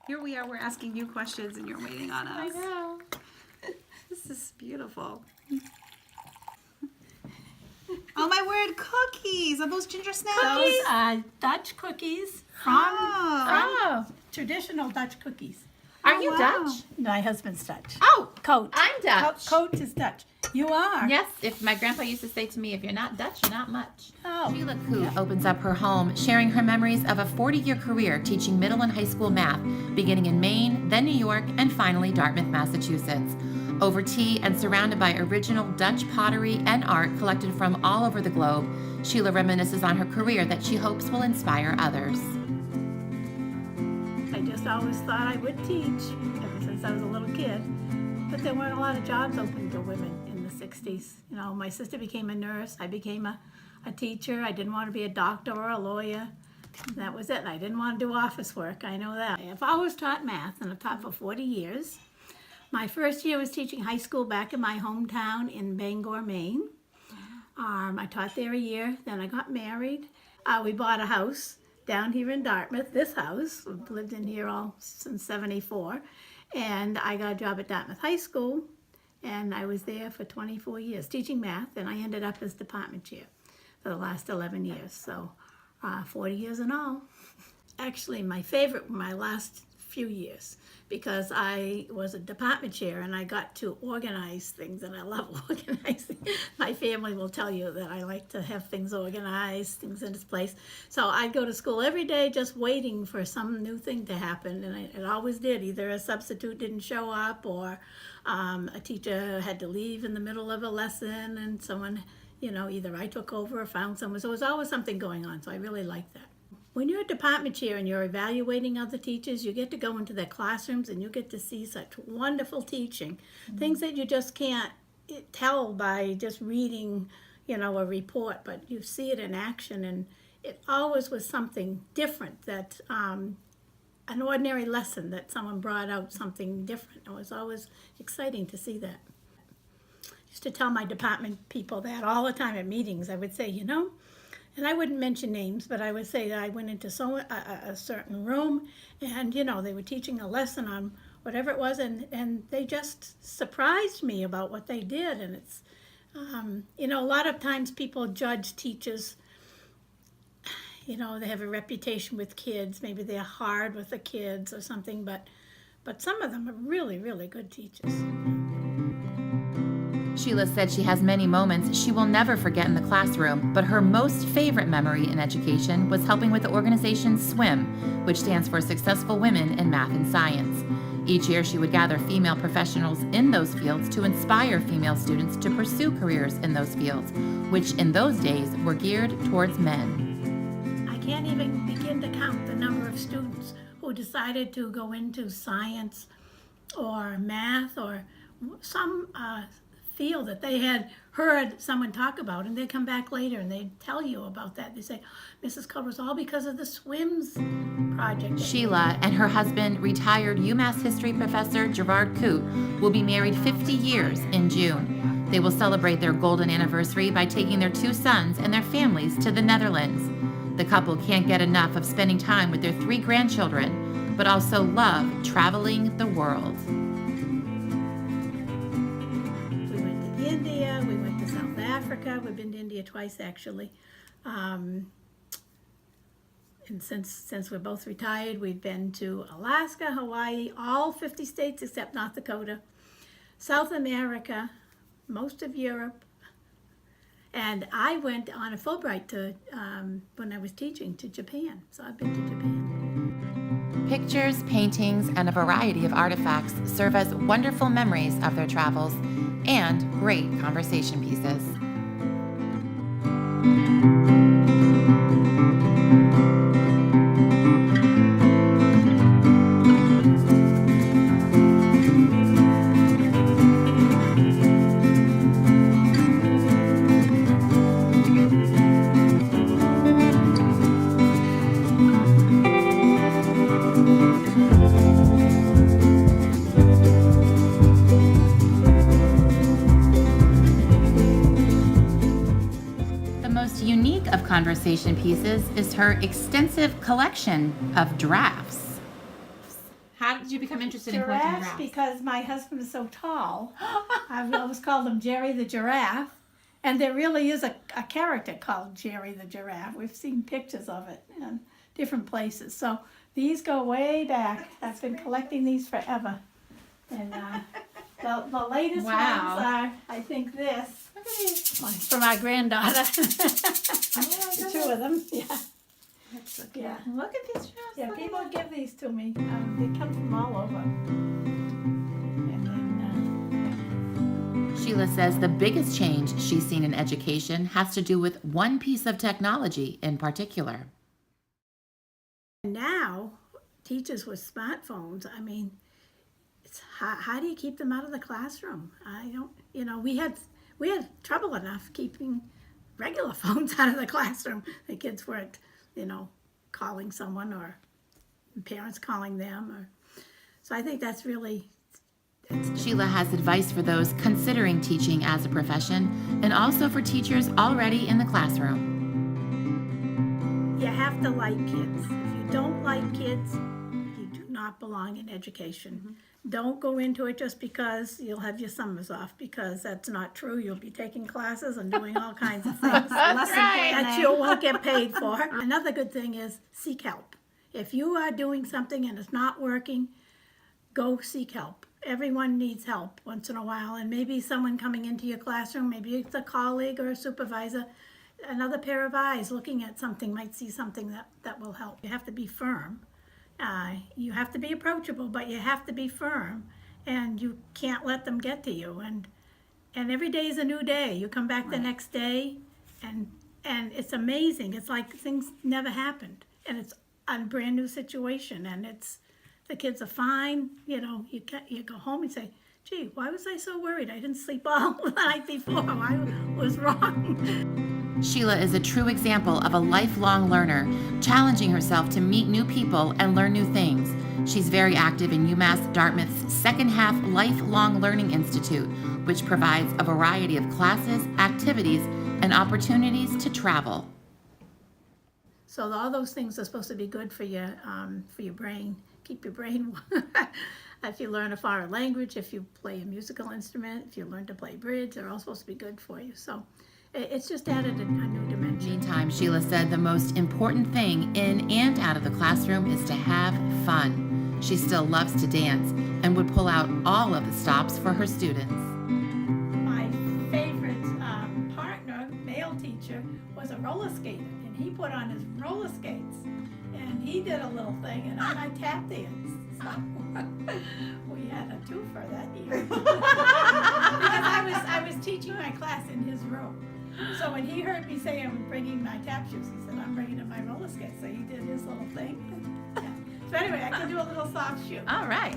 Here we are, we're asking you questions and you're waiting on us. I know. This is beautiful. Oh my word, cookies! Are those ginger snaps? Those are Dutch cookies from traditional Dutch cookies. Are you wow. Dutch? My husband's Dutch. Oh, Koot. I'm Dutch. Koot is Dutch. You are? Yes, if my grandpa used to say to me, if you're not Dutch, you're not much. Oh. Sheila Koot opens up her home, sharing her memories of a 40-year career teaching middle and high school math, beginning in Maine, then New York, and finally Dartmouth, Massachusetts. Over tea and surrounded by original Dutch pottery and art collected from all over the globe, Sheila reminisces on her career that she hopes will inspire others. I just always thought I would teach ever since I was a little kid. But there weren't a lot of jobs open to women in the 60s. You know, my sister became a nurse. I became a teacher. I didn't want to be a doctor or a lawyer. That was it. I didn't want to do office work. I know that. I've always taught math, and I've taught for 40 years. My first year was teaching high school back in my hometown in Bangor, Maine. I taught there a year. Then I got married. We bought a house down here in Dartmouth, this house. We've lived in here all since '74. And I got a job at Dartmouth High School, and I was there for 24 years teaching math, and I ended up as department chair for the last 11 years. So 40 years in all. Actually, my favorite were my last few years, because I was a department chair and I got to organize things, and I love organizing. My family will tell you that I like to have things organized, things in its place. So I'd go to school every day just waiting for some new thing to happen, and it always did. Either a substitute didn't show up, or a teacher had to leave in the middle of a lesson, and someone, you know, either I took over or found someone. So there was always something going on, so I really liked that. When you're a department chair and you're evaluating other teachers, you get to go into their classrooms and you get to see such wonderful teaching, things that you just can't tell by just reading, you know, a report, but you see it in action, and it always was something different, that an ordinary lesson that someone brought out something different. It was always exciting to see that. I used to tell my department people that all the time at meetings. I would say, you know, and I wouldn't mention names, but I would say that I went into a certain room, and, you know, they were teaching a lesson on whatever it was, and they just surprised me about what they did. And it's, you know, a lot of times people judge teachers, you know, they have a reputation with kids. Maybe they're hard with the kids or something, but some of them are really, really good teachers. Sheila said she has many moments she will never forget in the classroom, but her most favorite memory in education was helping with the organization SWIM, which stands for Successful Women in Math and Science. Each year she would gather female professionals in those fields to inspire female students to pursue careers in those fields, which in those days were geared towards men. I can't even begin to count the number of students who decided to go into science or math or some field that they had heard someone talk about, and they come back later and they tell you about that. They say, Mrs. Koot, was all because of the SWIMS project. Sheila and her husband, retired UMass history professor Gerard Koot, will be married 50 years in June. They will celebrate their golden anniversary by taking their 2 sons and their families to the Netherlands. The couple can't get enough of spending time with their 3 grandchildren, but also love traveling the world. India, we went to South Africa. We've been to India twice, actually. And since we're both retired, we've been to Alaska, Hawaii, all 50 states except North Dakota, South America, most of Europe. And I went on a Fulbright to, when I was teaching, to Japan. So I've been to Japan. Pictures, paintings, and a variety of artifacts serve as wonderful memories of their travels and great conversation pieces. Conversation pieces is her extensive collection of drafts. How did you become interested in collecting Giraffes, giraffes? because my husband is so tall. I've always called him Jerry the Giraffe. And there really is a character called Jerry the Giraffe. We've seen pictures of it in different places. So these go way back. I've been collecting these forever. And the latest Wow. ones are, I think, this. Look at these. From our granddaughter. Oh, The two of them, yeah. That's so cute. Yeah. Look at these giraffes. Yeah, Look at people them. give these to me. They come from all over. And then, Sheila says the biggest change she's seen in education has to do with one piece of technology in particular. now, teachers with smartphones, I mean, it's how do you keep them out of the classroom? I don't, we had trouble enough keeping regular phones out of the classroom. The kids weren't, calling someone or parents calling them. So I think that's really, Sheila has advice for those considering teaching as a profession and also for teachers already in the classroom. you have to like kids. If you don't like kids, you do not belong in education. Don't go into it just because you'll have your summers off, because that's not true. You'll be taking classes and doing all kinds of things that you won't get paid for. Another good thing is seek help. If you are doing something and it's not working, go seek help. Everyone needs help once in a while, and maybe someone coming into your classroom, maybe it's a colleague or a supervisor, another pair of eyes looking at something might see something that will help. You have to be firm. You have to be approachable, but you have to be firm, and you can't let them get to you. And every day is a new day. You come back the next day, and it's amazing. It's like things never happened, and it's a brand new situation, and the kids are fine. You go home and say, gee, why was I so worried? I didn't sleep all the night before. I was wrong. Sheila is a true example of a lifelong learner, challenging herself to meet new people and learn new things. She's very active in UMass Dartmouth's second half Lifelong Learning Institute, which provides a variety of classes, activities, and opportunities to travel. So all those things are supposed to be good for your brain. Keep your brain. If you learn a foreign language, if you play a musical instrument, if you learn to play bridge, they're all supposed to be good for you. So it's just added a new dimension. Meantime, Sheila said the most important thing in and out of the classroom is to have fun. She still loves to dance and would pull out all of the stops for her students. My favorite partner, male teacher, was a roller skater, and he put on his roller skates, and he did a little thing, and I tap danced. So we had a twofer that year. Because I was teaching my class in his room. So when he heard me say I'm bringing my tap shoes, he said, I'm bringing in my roller skates. So he did his little thing. Yeah. So anyway, I can do a little soft shoe. All right.